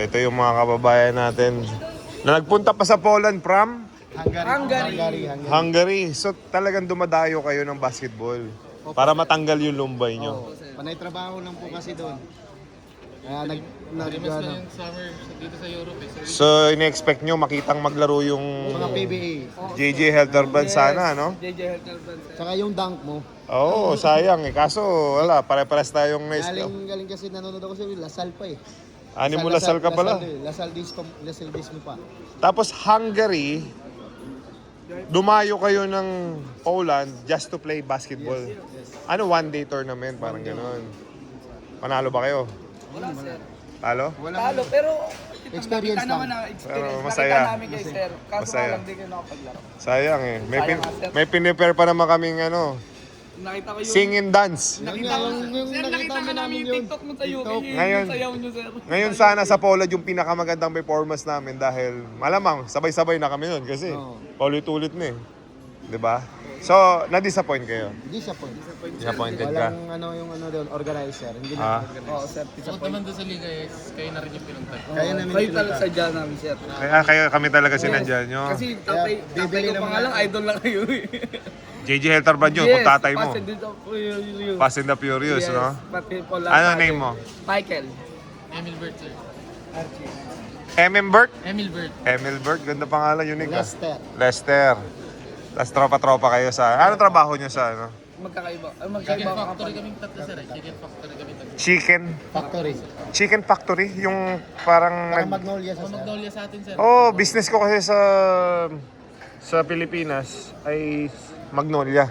Ito yung mga kababayan natin na nagpunta pa sa Poland from Hungary. So talagang dumadayo kayo ng basketball para matanggal yung lumbay nyo. Panay trabaho lang po kasi doon. Kaya Mas na yung summer dito sa Europe eh. So in-expect nyo makitang maglaro yung mga PBA. JJ Helterbrand sana, no? JJ Helterbrand. Tsaka yung dunk mo. Oo, sayang eh. Kaso wala, pare-pares tayong Galing kasi nanonood ako sa Lasal pa eh. Ani mo Lasal ka pala. Lasal Disco pa. Tapos Hungary, dumayo kayo ng Poland just to play basketball. Ano, one-day tournament, parang gano'n. Panalo ba kayo? Wala, sir. Talo? Talo, pero Experience nakita naman lang. na experience. Pero masaya. Nakita namin kay sir. Kaso Masaya. nga lang, di kayo nakapaglaro. Sayang eh. Sayang, sir. May pinipare pa naman kaming ano, Nakita ko yung... sing and dance. Nakita ko, sir, nakita ka namin yung TikTok mo sa UK. Ngayon. Yung sayaw nyo, sir. Ngayon sana sa Poland yung pinakamagandang performance namin dahil malamang sabay-sabay na kami nun kasi paulit-ulit na eh. 'Di ba? So, na-disappoint kayo? Disappointed ka? Walang yung doon, organizer. Hindi Ah. Oo, sir. Bukod naman doon sa liga eh, kayo na rin yung pinunta. Kaya namin Kayo talaga sadya namin, sir. Kaya kami talaga sinadyan nyo. Kasi tatay ko pa nga lang, idol lang kayo eh. JJ Helterbrand yun, kung tatay mo. Fast and the Furious. Fast and the Furious, no? Pati po lang. Ano name mo? Michael. Emil Bert sir. Emil Emil Bert. Emil Bert, ganda pangalan, unique ah. Lester. Tapos tropa-tropa kayo sa... Ano trabaho nyo sa ano? Magkakaiba. Chicken Magkakaiba ka factory kaming tatlo sir eh. Chicken factory kaming tatlo. Chicken Factory? Yung parang... Magnolia sa Magnolia sa atin sir. Oh, business ko kasi sa Pilipinas ay Magnolia.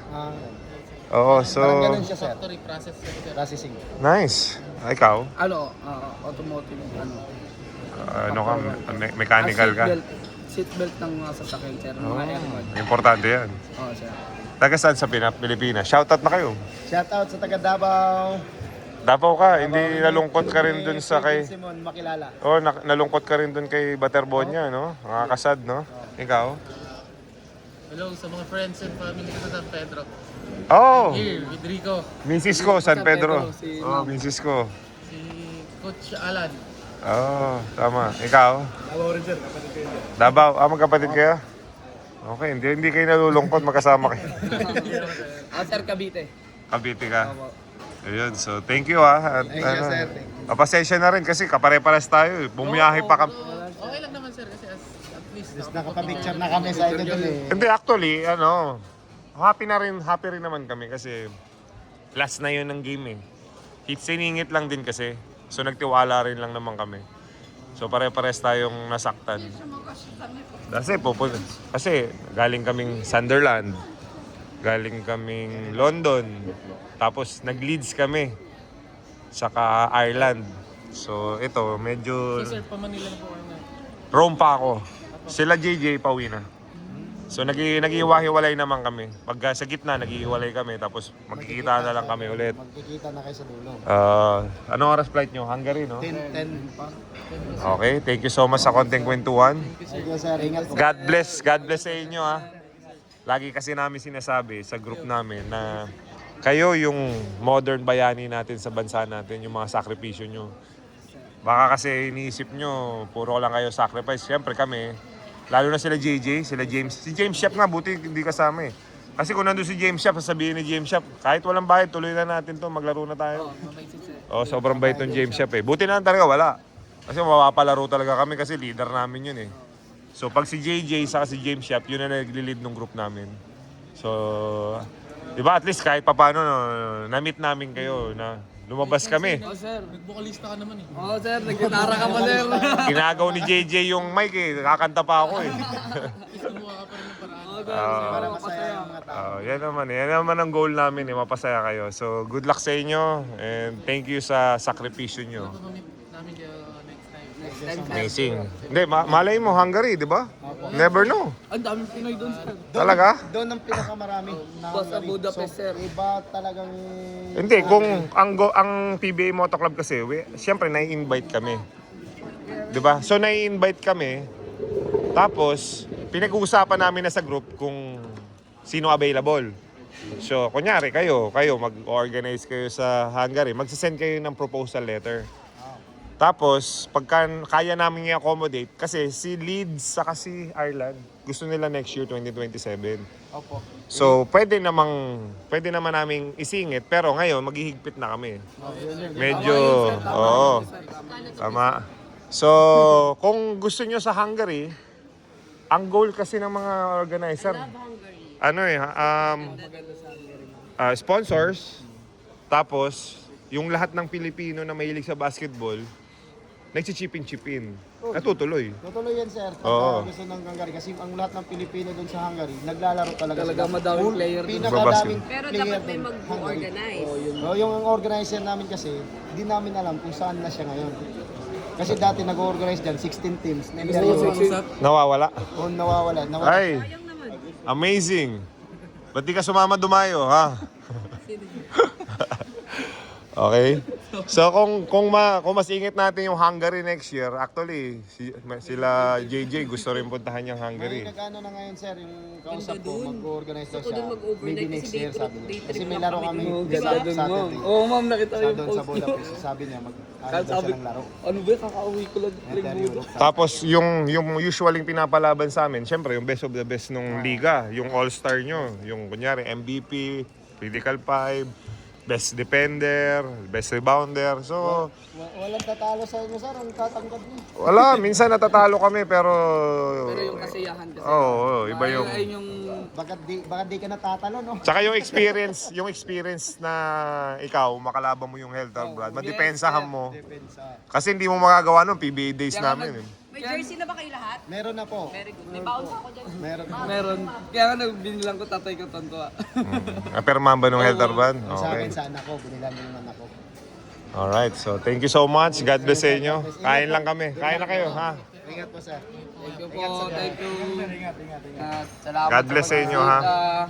Oo, so... Parang ganun siya, sir. Factory process sir. Processing. Nice. Ikaw? Ano, automotive, Ano ka? Mechanical ka? Seatbelt ng mga sasakyan, sir. Mga aircon. Importante yan. Oo, sir. Taga saan sa Pilipinas? Shoutout na kayo. Shoutout sa taga Davao. Davao ka, hindi nalungkot ka rin dun sa kay... Simon makilala. Oh, nalungkot ka rin dun kay Baterbonia, no? Nakakasad, no? Ikaw? Hello sa mga friends and family ko sa San Pedro. Oh! Here with Rico. Mrs. ko, San Pedro. Si Oh, Ma'am. Mrs. ko. Si Coach Alan. Oh, tama. Ikaw? Davao rin, sir. Kapatid kayo. Davao? Ah, magkapatid kayo? Okay, hindi kayo nalulungkot, magkasama kayo. Sir, Cavite. Kabiti ka. Ayun, so thank you ah. At, Thank you, sir. pasensya na rin kasi kapare-pares tayo. Bumiyahe pa kami. Okay lang naman sir kasi at least Nakapapicture na kami sa ito doon eh. Hindi, actually, happy rin naman kami kasi last na yun ng game eh. Siningit lang din kasi. So nagtiwala rin lang naman kami. So pare-pares tayong nasaktan. Kasi galing kaming Sunderland, galing kaming London, tapos nag-Leeds kami, saka Ireland. So ito, medyo sir pa Manila na po kami. Rome pa ako. Sila JJ pauwi na. So nag-iiwa-hiwalay naman kami. Pag sa gitna, nag-iiwalay kami. Tapos magkikita na lang kami ulit. Magkikita na kayo sa dulo. Anong oras flight nyo? Hungary, no? 10 pa. Okay, thank you so much sa konting kwentuhan. Sige, sir. Ingat po. God bless sa inyo ha. Lagi kasi namin sinasabi sa group namin na kayo yung modern bayani natin sa bansa natin, yung mga sakripisyo nyo. Baka kasi iniisip nyo, puro lang kayo sacrifice. Siyempre kami, lalo na sila JJ, sila James. Si James Shep nga, buti hindi kasama eh. Kasi kung nandun si James Shep, sasabihin ni James Shep, kahit walang bayad, tuloy na natin to, maglaro na tayo. Oh, sobrang bait ng James Shep eh. Buti na lang talaga wala. Kasi mapapalaro talaga kami kasi leader namin yun eh. So pag si JJ saka si James Shep, yun na nagli-lead ng group namin. So, di ba at least kahit papano, na-meet namin kayo na lumabas kami. Oo, sir. Nagbokalista ka naman eh. Oo, sir. Nagkitara ka pa, sir. Ginagaw ni JJ yung mic eh, kakanta pa ako eh. Gumawa ka pa rin ng paraan. Oo, sir. Para masaya ang mga tao. Yan naman ang goal namin eh, mapasaya kayo. So good luck sa inyo and thank you sa sakripisyo nyo. Mamit namin kayo next time. Amazing. Hindi, malay mo, Hungary, di ba? Never know. Ang daming Pinoy doon, sir. Talaga? Doon ang pinakamarami. Sa Budapest, sir. Iba talagang... Hindi, kung ang PBA Moto Club kasi, siyempre nai-invite kami. 'Di ba? So nai-invite kami. Tapos pinag-uusapan namin na sa group kung sino available. So, kunyari kayo mag-organize kayo sa Hungary, magsasend kayo ng proposal letter. Tapos, pagka kaya namin i-accommodate, kasi si Leeds saka si Ireland, gusto nila next year, 2027. Opo. So, pwede naman naming isingit, pero ngayon, maghihigpit na kami. Medyo, oo, tama. So, kung gusto nyo sa Hungary, ang goal kasi ng mga organizer, sponsors, tapos, yung lahat ng Pilipino na mahilig sa basketball, nagsichipin-chipin. Natutuloy. Tutuloy yan, sir. Pagka Oo. gusto ng Hungary. Kasi ang lahat ng Pilipino doon sa Hungary, naglalaro talaga Talaga madaming player doon. Pinakadaming Pero player dapat may doon, Hungary. mag-organize. Yung organizer namin kasi, hindi namin alam kung saan na siya ngayon. Kasi dati nag-organize dyan, 16 teams. Next year, Nawawala. nawawala. Ay, Sayang naman. amazing. Ba't di ka sumama dumayo, ha? Okay. So kung mas ingit natin yung Hungary next year, actually sila JJ gusto rin puntahan yung May Hungary. nag-ano na ngayon, sir, yung kausap Ganda ko, dun. mag-organize daw Gusto ko siya. dun mag-overnight Maybe kasi next day year, trip- sabi niya. day Kasi trip may lang laro kami kami dun. Di ba sa doon, ma'am? Saturday. Oo, ma'am, nakita ko Sa yung doon sa post niyo. Budapest. Sabi niya, ano daw Sabi, siya ng laro. ano ba, kakauwi ko lang. Enter Europe. Tapos yung usualing pinapalaban sa amin, syempre yung best of the best nung liga, yung all-star nyo, yung kunyari MVP, critical 5, best defender, best rebounder. So, Walang tatalo sa inyo, sir. Ang tatanggap niyo. wala, minsan natatalo kami pero Pero yung kasiyahan kasi. oo, iba yung Ayun yung... Baka di ka natatalo, no? Tsaka yung experience na ikaw makalaban mo yung Helter Brad, madepensahan mo. Depensa. Kasi hindi mo magagawa nun, PBA days namin. May jersey na ba kayo lahat? Meron na po. Very good. May baon pa ako dyan. Meron. Meron. Kaya nga nagbinilang ko tatay ko tonto. Aperman ba nung Helter Brad? Sa akin, Okay. sa anak ko. Binilan mo yung anak ko. Alright, so thank you so much. God bless sa inyo. Kain lang kami. Kain na kayo, ha? Ingat po, sir. Thank you po, thank you. Ingat. Salamat God bless sa inyo, ha? Ah,